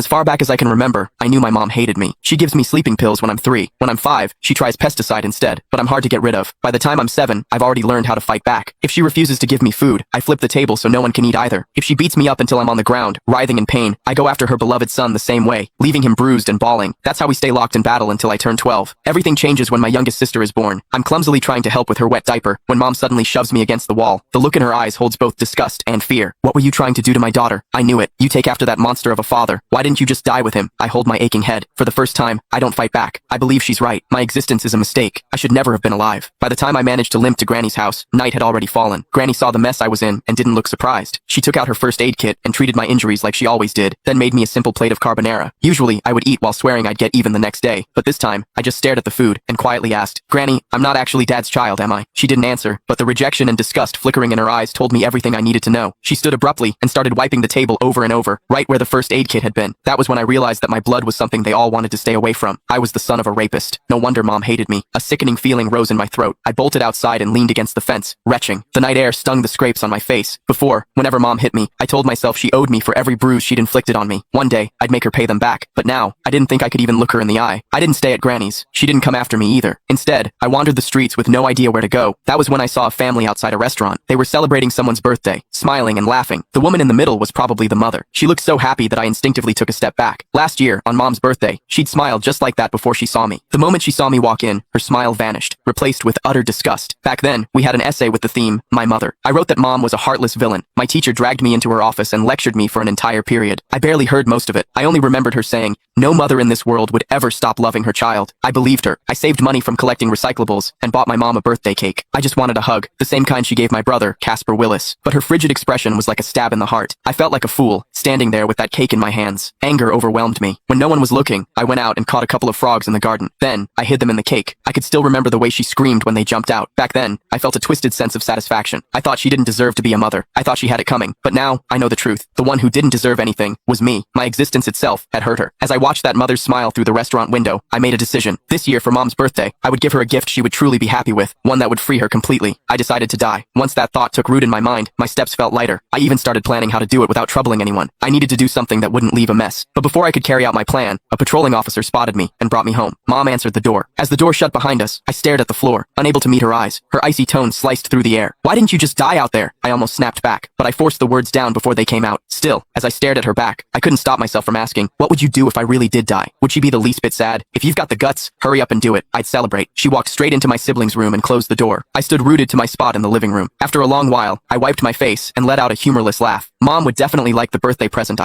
As far back as I can remember, I knew my mom hated me. She gives me sleeping pills when I'm 3. When I'm 5, she tries pesticide instead, but I'm hard to get rid of. By the time I'm 7, I've already learned how to fight back. If she refuses to give me food, I flip the table so no one can eat either. If she beats me up until I'm on the ground, writhing in pain, I go after her beloved son the same way, leaving him bruised and bawling. That's how we stay locked in battle until I turn 12. Everything changes when my youngest sister is born. I'm clumsily trying to help with her wet diaper when mom suddenly shoves me against the wall. The look in her eyes holds both disgust and fear. What were you trying to do to my daughter? I knew it. You take after that monster of a father. Why didn't you just die with him? I hold my aching head. For the first time, I don't fight back. I believe she's right. My existence is a mistake. I should never have been alive. By the time I managed to limp to Granny's house, night had already fallen. Granny saw the mess I was in and didn't look surprised. She took out her first aid kit and treated my injuries like she always did, then made me a simple plate of carbonara. Usually, I would eat while swearing I'd get even the next day, but this time, I just stared at the food and quietly asked, "Granny, I'm not actually Dad's child, am I?" She didn't answer, but the rejection and disgust flickering in her eyes told me everything I needed to know. She stood abruptly and started wiping the table over and over, right where the first aid kit had been. That was when I realized that my blood was something they all wanted to stay away from. I was the son of a rapist. No wonder mom hated me. A sickening feeling rose in my throat. I bolted outside and leaned against the fence, retching. The night air stung the scrapes on my face. Before, whenever mom hit me, I told myself she owed me for every bruise she'd inflicted on me. One day, I'd make her pay them back. But now, I didn't think I could even look her in the eye. I didn't stay at Granny's. She didn't come after me either. Instead, I wandered the streets with no idea where to go. That was when I saw a family outside a restaurant. They were celebrating someone's birthday, smiling and laughing. The woman in the middle was probably the mother. She looked so happy that I instinctively took a step back. Last year, on mom's birthday, she'd smiled just like that before she saw me. The moment she saw me walk in, her smile vanished, replaced with utter disgust. Back then, we had an essay with the theme, My Mother. I wrote that mom was a heartless villain. My teacher dragged me into her office and lectured me for an entire period. I barely heard most of it. I only remembered her saying, "No mother in this world would ever stop loving her child." I believed her. I saved money from collecting recyclables and bought my mom a birthday cake. I just wanted a hug, the same kind she gave my brother, Casper Willis. But her frigid expression was like a stab in the heart. I felt like a fool, standing there with that cake in my hands. Anger overwhelmed me. When no one was looking, I went out and caught a couple of frogs in the garden. Then, I hid them in the cake. I could still remember the way she screamed when they jumped out. Back then, I felt a twisted sense of satisfaction. I thought she didn't deserve to be a mother. I thought she had it coming. But now, I know the truth. The one who didn't deserve anything was me. My existence itself had hurt her. As I watched that mother's smile through the restaurant window, I made a decision. This year for mom's birthday, I would give her a gift she would truly be happy with, one that would free her completely. I decided to die. Once that thought took root in my mind, my steps felt lighter. I even started planning how to do it without troubling anyone. I needed to do something that wouldn't leave a mess. But before I could carry out my plan, a patrolling officer spotted me and brought me home. Mom answered the door. As the door shut behind us, I stared at the floor, unable to meet her eyes. Her icy tone sliced through the air. "Why didn't you just die out there?" I almost snapped back, but I forced the words down before they came out. Still, as I stared at her back, I couldn't stop myself from asking, what would you do if I really did die? Would she be the least bit sad? "If you've got the guts, hurry up and do it. I'd celebrate." She walked straight into my siblings' room and closed the door. I stood rooted to my spot in the living room. After a long while, I wiped my face and let out a humorless laugh. Mom would definitely like the birthday present I